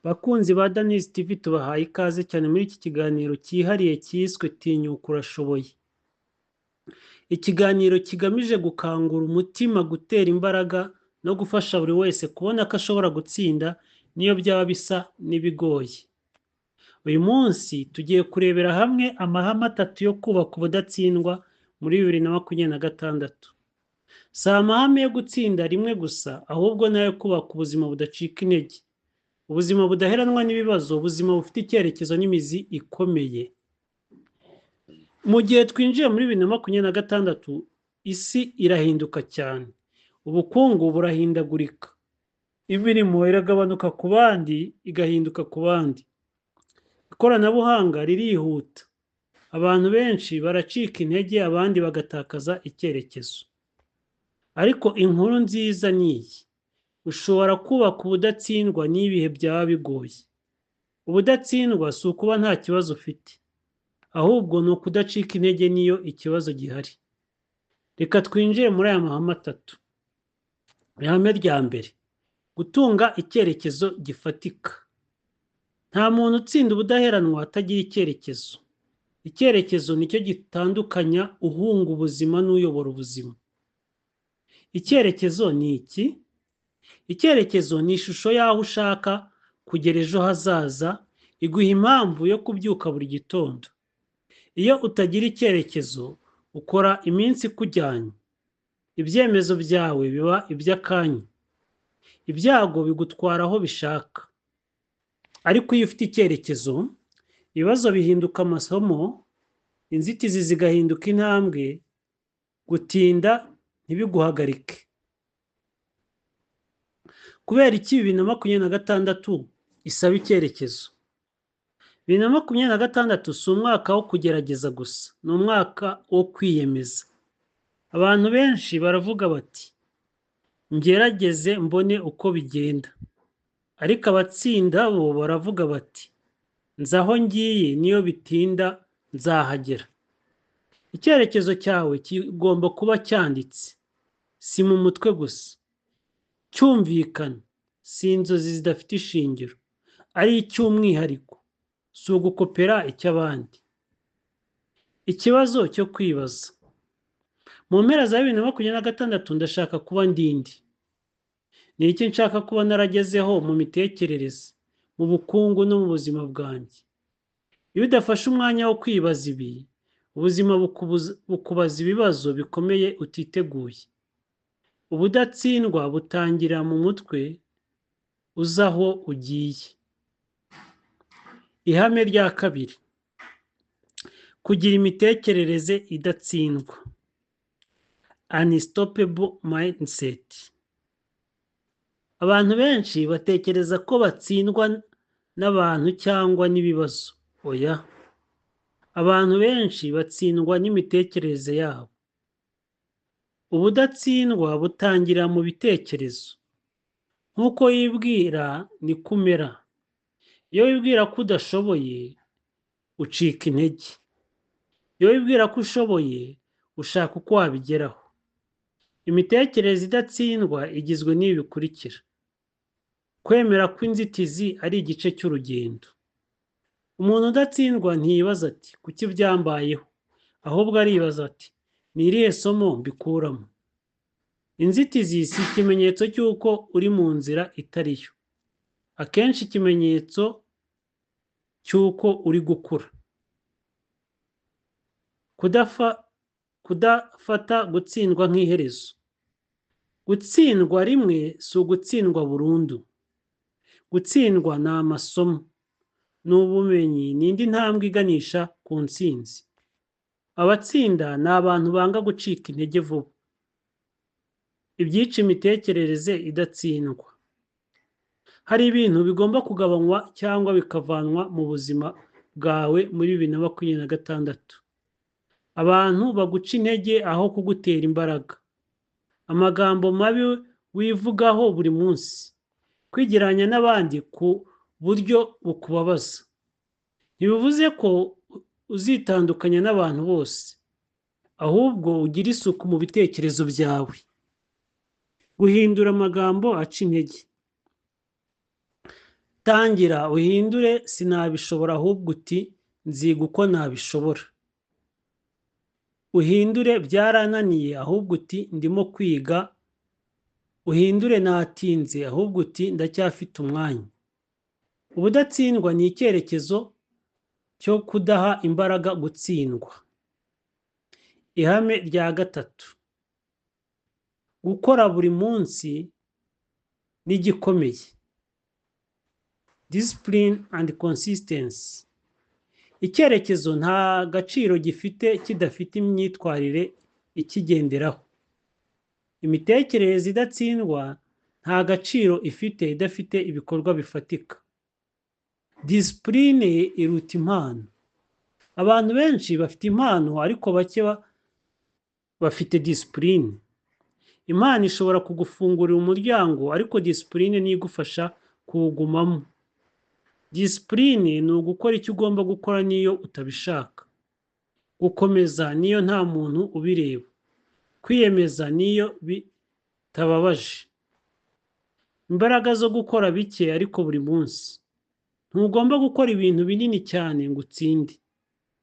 Bakunzi ba Danis TV tubahaye ikaze cyane muri iki kiganiro cyihariye cyiswe Tinyuka Urashoboye. Ikiganiro kigamije gukangura umutima, gutera imbaraga no gufasha buri wese kubona ko ashobora gutsinda niyo byaba bisa n'ibigoye. Uyu munsi tugiye kurebera hamwe amahame 3 yo kubaka ubudatsindwa muri 2026. Si amahame yo gutsinda rimwe gusa, ahubwo nayo kubaka ubuzima budacika intege. Ubuzima budaheranwa n'ibibazo, ubuzima bufite icyerekezo n'imizi ikomeye. Mu gihe twinjiye muri 2026, isi irahinduka cyane. Ubukungu burahindagurika. Imirimo iragabanuka ku bandi, igahinduka ku bandi. Ikoranabuhanga ririhuta. Abantu benshi baracika intege, abandi bagatakaza icyerekezo. Ariko inkuru nziza ni iyi: ushobora kubaka ubudatsindwa n'ibihe byaba bigoye. Ubudatsindwa si ukuba nta kibazo ufite, ahubwo ni ukudacika intege niyo ikibazo gihari. Reka twinjire muri aya mahame 3. Ihame rya mbere: gutunga icyerekezo gifatika. Nta muntu utsinda ubudaheranwa atagira icyerekezo. Icyerekezo nicyo gitandukanya uhunga ubuzima n'uyobora ubuzima. Icyerekezo ni iki? Icyerekezo ni ishusho y'aho ushaka kugera ejo hazaza, iguha impamvu yo kubyuka buri gitondo. Iyo utagira icyerekezo, ukora iminsi ikujyanye. Ibyemezo byawe biba iby'akanya. Ibyago bigutwara aho bishaka. Ariko iyo ufite icyerekezo, ibibazo bihinduka amasomo, inzitizi zigahinduka intambwe, gutinda ntibiguhagarike. Kubera iki 2026 isaba icyerekezo? 2026 si umwaka wo kugerageza gusa, ni umwaka wo kwiyemeza. Abantu benshi baravuga bati, ngerageze mbone uko bigenda. Ariko abatsinda bo baravuga bati, nzi aho ngiye, niyo bitinda nzahagera. Icyerekezo cyawe kigomba kuba cyanditse, si mu mutwe gusa. Cyumvikana, si inzozi zidafite ishingiro, ari icy'umwihariko, si ugukopera icy'abandi. Ikibazo cyo kwibaza: mu mpera za 2026 ndashaka kuba ndindi. Ni iki nshaka kuba naragezeho mu mitekerereze, mu bukungu no mu buzima bwanjye? Iyo udafashe umwanya wo kwibaza ibi, ubuzima bukubaza ibibazo bikomeye utiteguye. Ubudatsindwa butangira mu mutwe, uzi aho ugiye. Ihame rya kabiri: kugira imitekerereze idatsindwa. Unstoppable mindset. Abantu benshi batekereza ko batsindwa n'abantu cyangwa n'ibibazo. Oya. Abantu benshi batsindwa n'imitekerereze yabo. Ubudatsindwa butangira mu bitekerezo. Nk'uko wibwira ni kumera. Iyo wibwira ko udashoboye, ucika intege. Iyo wibwira ko ushoboye, ushaka uko wabigeraho. Imitekerereze idatsindwa igizwe n'ibi bikurikira: kwemera ko inzitizi ari igice cy'urugendo. Umuntu udatsindwa ntiyibaza ati, kuki byambayeho? Ahubwo aribaza ati, ni irihe somo mbikuramo? Inzitizi si ikimenyetso cy'uko uri mu nzira itari yo. Akenshi ikimenyetso cy'uko uri gukura. Kudafata gutsindwa nk'iherezo. Gutsindwa rimwe si ugutsindwa burundu. Gutsindwa ni amasomo, ni ubumenyi, ni indi ntambwe iganisha ku ntsinzi. Abatsinda ni abantu banga gucika intege vuba. Ibyica imitekerereze idatsindwa: hari ibintu bigomba kugabanywa cyangwa bikavanwa mu buzima bwawe muri 2026. Abantu baguca intege aho kugutera imbaraga. Amagambo mabi wivugaho buri munsi. Kwigereranya n'abandi ku buryo bukubabaza. Ntibivuze ko uzitandukanya n'abantu bose, ahubwo ugira isuku mu bitekerezo byawe. Guhindura amagambo aca intege. tangira uhindure sinabishobora ahubwo uti nziga uko nabishobora. Uhindure byarananiye ahubwo uti ndimo kwiga. Uhindure natinze ahubwo uti ndacyafite umwanya. Ubudatsindwa ni icyerekezo cyo kudaha imbaraga gutsindwa. Ihame rya gatatu: gukora buri munsi n'igikomeye. Discipline and consistency. Icyerekezo nta gaciro gifite kidafite imyitwarire ikigenderaho. Imitekerereze idatsindwa nta gaciro ifite idafite ibikorwa bifatika. Discipline iruta impano. Abantu benshi bafite impano ariko bake bafite discipline. Impano ishobora kugufungurira umuryango ariko discipline niyo igufasha kuwugumamo. Discipline ni ugukora icyo ugomba gukora niyo utabishaka. Gukomeza niyo nta muntu ubireba. Kwiyemeza niyo bitababaje. Imbaraga zo gukora bike ariko buri munsi. Ntugomba gukora ibintu binini cyane ngo utsinde,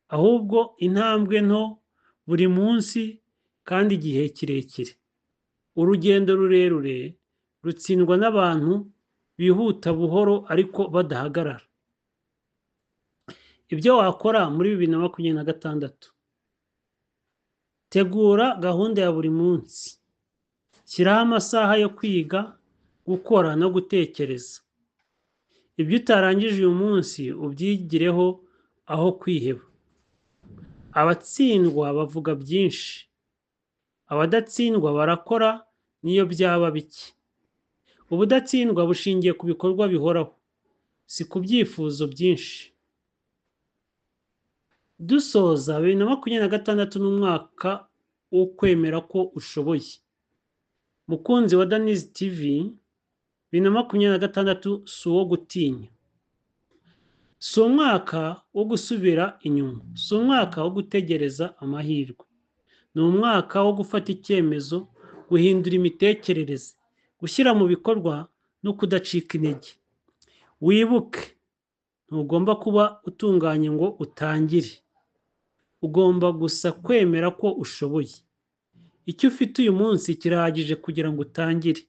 ahubwo intambwe nto buri munsi kandi igihe kirekire. Urugendo rurerure rutsindwa n'abantu bihuta buhoro ariko badahagarara. Ibyo wakora muri 2026: tegura gahunda ya buri munsi. Shyiraho amasaha yo kwiga, gukora no gutekereza. Ibyo utarangije uyu munsi ubyigireho aho kwiheba. Abatsindwa bavuga byinshi. Abadatsindwa barakora niyo byaba bike. Ubudatsindwa bushingiye ku bikorwa bihoraho, si ku byifuzo byinshi. Dusoza 2026 n'umwaka wo kwemera ko ushoboye. Mukunzi wa Daniz TV, 2026 si uwo gutinya. Si umwaka wo gusubira inyuma. Si umwaka wo gutegereza amahirwe. Ni umwaka wo gufata icyemezo, guhindura imitekerereze, gushyira mu bikorwa no kudacika intege. Wibuke, ntugomba kuba utunganye ngo utangire. Ugomba gusa kwemera ko ushoboye. Icyo ufite uyu munsi kirahagije kugira ngo utangire.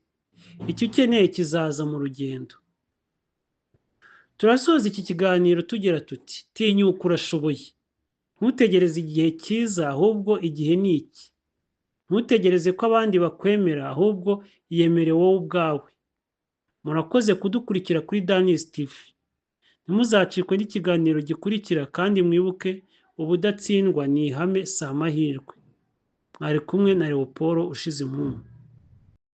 Icyo ukeneye kizaza mu rugendo. Turasoza iki kiganiro tugira tuti: tinyuka urashoboye. Ntutegereze igihe cyiza ahubwo igihe ni iki. Ntutegereze ko abandi bakwemera ahubwo iyemere wowe ubwawe. Murakoze kudukurikira kuri Daniz TV. Ntimuzacikwe n'ikiganiro gikurikira kandi mwibuke ubudatsindwa ni ihame si amahirwe. Mwari kumwe na Leopold Ushizimpumu.